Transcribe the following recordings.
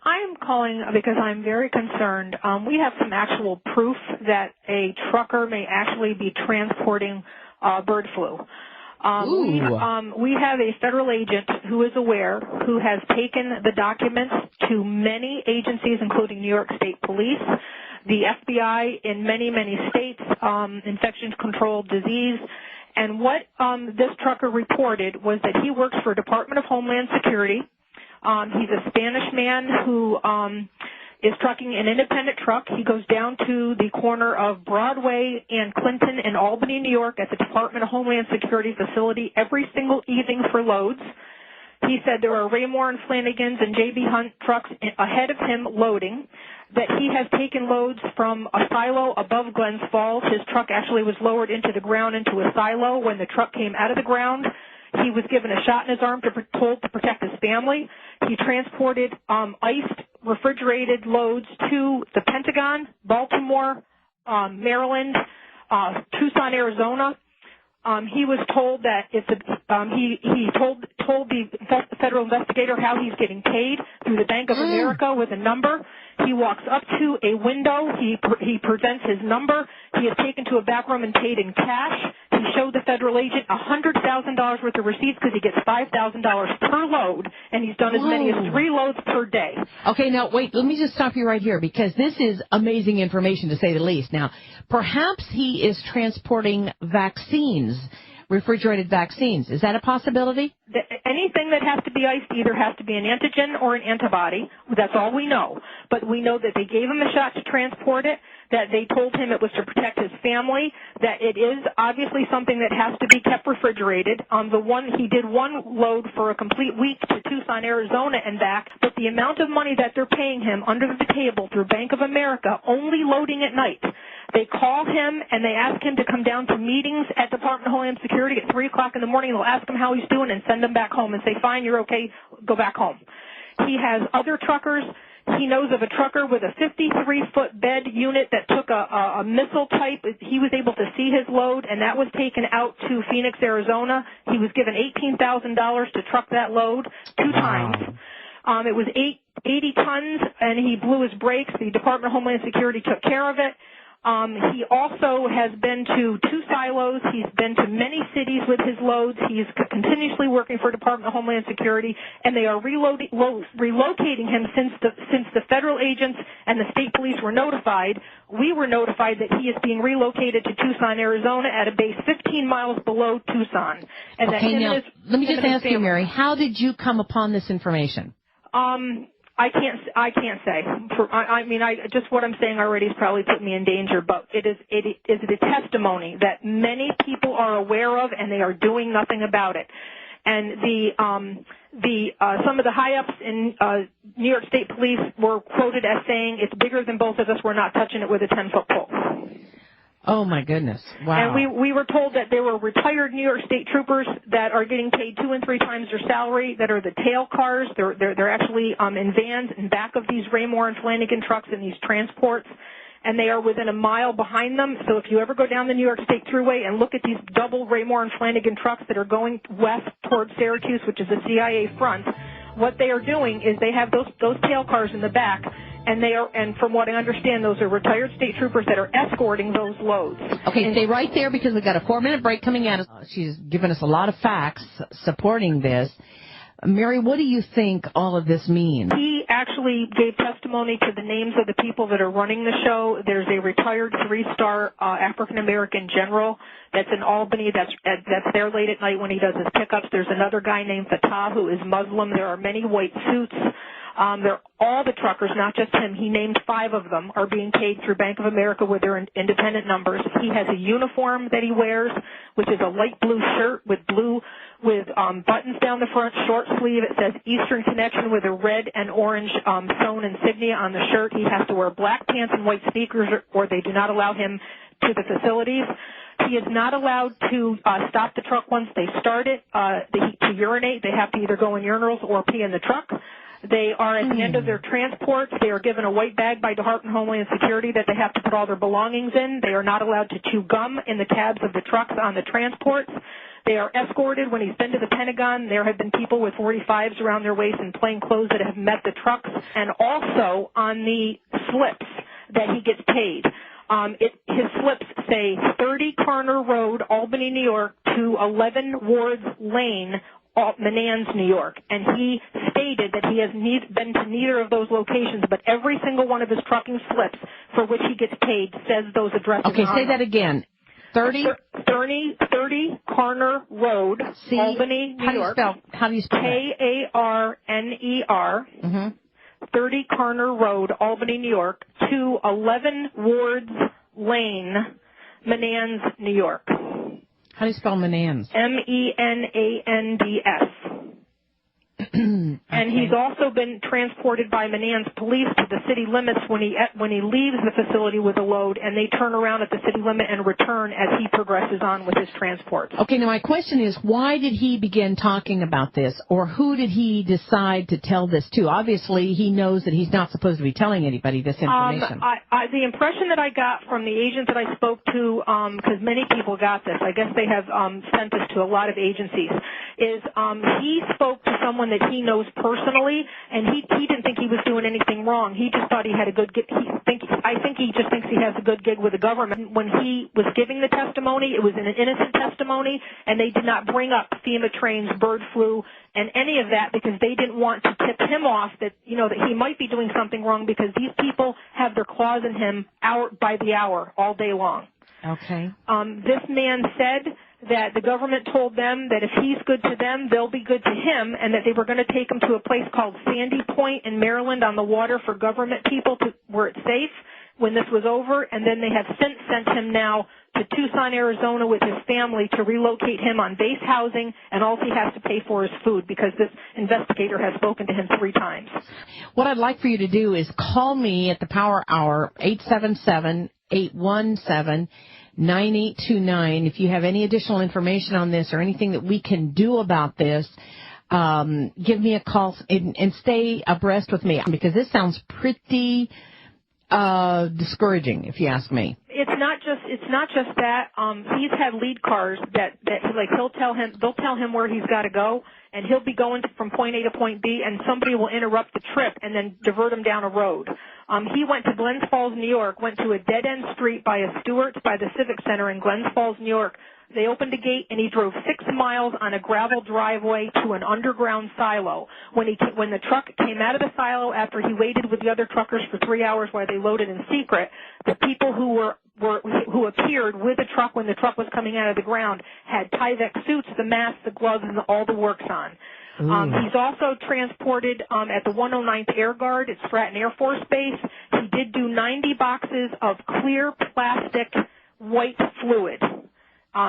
I'm calling because I'm very concerned. We have some actual proof that a trucker may actually be transporting bird flu. We have a federal agent who is aware, who has taken the documents to many agencies, including New York State Police, the FBI in many, many states, infection control disease. And what this trucker reported was that he works for Department of Homeland Security. He's a Spanish man who is trucking an independent truck. He goes down to the corner of Broadway and Clinton in Albany, New York at the Department of Homeland Security facility every single evening for loads. He said there are Raymore and Flanagan's and J.B. Hunt trucks ahead of him loading, that he has taken loads from a silo above Glens Falls. His truck actually was lowered into the ground into a silo. When the truck came out of the ground, he was given a shot in his arm told to protect his family. He transported iced, refrigerated loads to the Pentagon, Baltimore, Maryland, Tucson, Arizona. He was told that he told the federal investigator how he's getting paid through the Bank of America with a number. He walks up to a window. He presents his number. He is taken to a back room and paid in cash. He showed the federal agent $100,000 worth of receipts because he gets $5,000 per load, and he's done as many as 3 loads per day. Okay, now, wait, let me just stop you right here because this is amazing information, to say the least. Now, perhaps he is transporting vaccines, refrigerated vaccines. Is that a possibility? Anything that has to be iced either has to be an antigen or an antibody. That's all we know. But we know that they gave him a shot to transport it, that they told him it was to protect his family, that it is obviously something that has to be kept refrigerated. He did one load for a complete week to Tucson, Arizona and back, but the amount of money that they're paying him under the table through Bank of America, only loading at night. They call him and they ask him to come down to meetings at Department of Homeland Security at 3 o'clock in the morning. They'll ask him how he's doing and send him back home and say, fine, you're okay, go back home. He has other truckers. He knows of a trucker with a 53-foot bed unit that took a missile type. He was able to see his load, and that was taken out to Phoenix, Arizona. He was given $18,000 to truck that load 2 times. It was 80 tons, and he blew his brakes. The Department of Homeland Security took care of it. He also has been to 2 silos. He's been to many cities with his loads. He's continuously working for Department of Homeland Security, and they are relocating him since the federal agents and the state police were notified. We were notified that he is being relocated to Tucson, Arizona, at a base 15 miles below Tucson. And okay, now, let me just ask you, Mary, how did you come upon this information? I can't say. Just what I'm saying already has probably put me in danger, but it is a testimony that many people are aware of, and they are doing nothing about it. And some of the high-ups in New York State Police were quoted as saying, "It's bigger than both of us. We're not touching it with a 10-foot pole." Oh, my goodness. Wow. And we were told that there were retired New York State troopers that are getting paid 2 and 3 times their salary, that are the tail cars. They're actually in vans in back of these Raymore and Flanagan trucks in these transports, and they are within a mile behind them. So if you ever go down the New York State Thruway and look at these double Raymore and Flanagan trucks that are going west towards Syracuse, which is the CIA front, what they are doing is they have those tail cars in the back, and from what I understand, those are retired state troopers that are escorting those loads. Okay, stay right there because we've got a 4-minute break coming at us. She's given us a lot of facts supporting this. Mary, what do you think all of this means? He actually gave testimony to the names of the people that are running the show. There's a retired 3-star African-American general that's in Albany that's there late at night when he does his pickups. There's another guy named Fatah who is Muslim. There are many white suits. All the truckers, not just him, he named 5 of them, are being paid through Bank of America with their independent numbers. He has a uniform that he wears, which is a light blue shirt with buttons down the front, short sleeve. It says Eastern Connection with a red and orange sewn insignia on the shirt. He has to wear black pants and white sneakers, or they do not allow him to the facilities. He is not allowed to stop the truck once they start it to urinate. They have to either go in urinals or pee in the truck. They are at the end of their transports. They are given a white bag by Department of Homeland Security that they have to put all their belongings in. They are not allowed to chew gum in the cabs of the trucks on the transports. They are escorted when he's been to the Pentagon. There have been people with 45s around their waist in plain clothes that have met the trucks, and also on the slips that he gets paid. His slips say 30 Carner Road, Albany, New York, to 11 Wards Lane, Menands, New York. And he stated that he has been to neither of those locations, but every single one of his trucking slips for which he gets paid says those addresses. Okay, say that again. 30 Carner Road, Albany, New York. How do you spell that? Karner. 30 Carner Road, Albany, New York, to 11 Wards Lane, Menands, New York. How do you spell Menands? Menands. And he's also been transported by Menands police to the city limits when he leaves the facility with a load, and they turn around at the city limit and return as he progresses on with his transports. Okay, now my question is, why did he begin talking about this, or who did he decide to tell this to? Obviously, he knows that he's not supposed to be telling anybody this information. The impression that I got from the agent that I spoke to, because many people got this, I guess they have sent this to a lot of agencies, is he spoke to someone that he knows personally, and he didn't think he was doing anything wrong. He just thought he had a good gig. I think he just thinks he has a good gig with the government. When he was giving the testimony, it was an innocent testimony, and they did not bring up FEMA trains, bird flu, and any of that because they didn't want to tip him off that, that he might be doing something wrong because these people have their claws in him hour by the hour, all day long. Okay. This man said that the government told them that if he's good to them, they'll be good to him, and that they were going to take him to a place called Sandy Point in Maryland on the water for government people where it's safe when this was over, and then they have since sent him now to Tucson, Arizona with his family to relocate him on base housing, and all he has to pay for is food because this investigator has spoken to him 3 times. What I'd like for you to do is call me at the Power Hour, 877-817-9829. If you have any additional information on this or anything that we can do about this, give me a call and stay abreast with me because this sounds pretty discouraging, if you ask me. It's not just that. He's had lead cars that like they'll tell him where he's got to go, and he'll be going from point A to point B, and somebody will interrupt the trip and then divert him down a road. He went to Glens Falls, New York, went to a dead-end street by a Stewart's by the Civic Center in Glens Falls, New York. They opened a gate, and he drove 6 miles on a gravel driveway to an underground silo. When the truck came out of the silo after he waited with the other truckers for 3 hours while they loaded in secret, the people who appeared with the truck when the truck was coming out of the ground had Tyvek suits, the mask, the gloves, and all the works on. He's also transported at the 109th Air Guard at Stratton Air Force Base. He did do 90 boxes of clear plastic white fluid.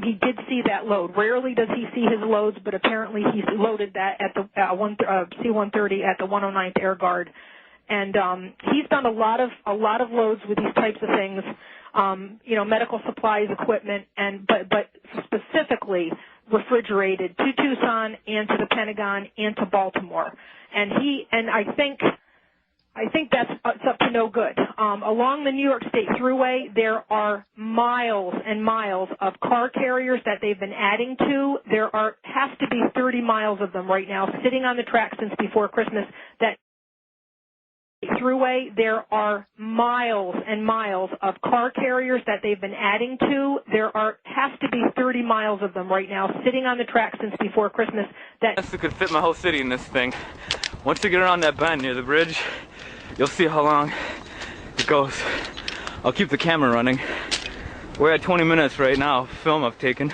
He did see that load. Rarely does he see his loads, but apparently he loaded that at the C-130 at the 109th Air Guard. And he's done a lot of loads with these types of things, medical supplies, equipment, but specifically refrigerated to Tucson and to the Pentagon and to Baltimore. And I think that's up to no good. Along the New York State Thruway, there are miles and miles of car carriers that they've been adding to. There has to be 30 miles of them right now sitting on the track since before Christmas. That Thruway, there are miles and miles of car carriers that they've been adding to. Has to be 30 miles of them right now sitting on the track since before Christmas. That could fit my whole city in this thing. Once you get around that bend near the bridge, you'll see how long it goes. I'll keep the camera running. We're at 20 minutes right now, film I've taken.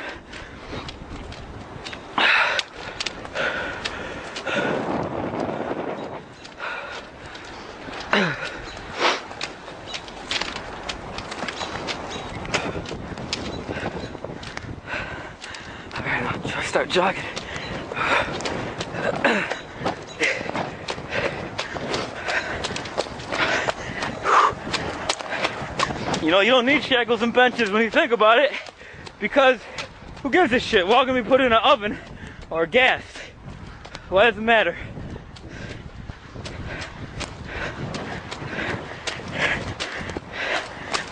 Alright, I'll try to start jogging. You don't need shackles and benches when you think about it, because who gives a shit? We're all gonna be put in an oven or gas. Why does it matter?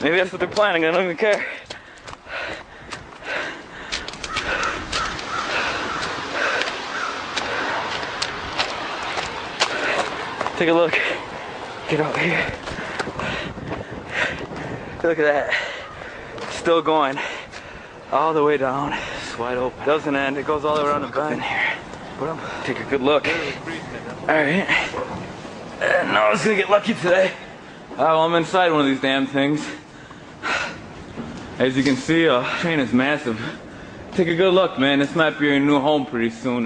Maybe that's what they're planning, I don't even care. Take a look. Get out here. Look at that. Still going all the way down. It's wide open. Doesn't end. It goes all around the bend here. Take a good look. All right. And now I was gonna get lucky today. Well, I'm inside one of these damn things. As you can see, train is massive. Take a good look, man. This might be your new home pretty soon.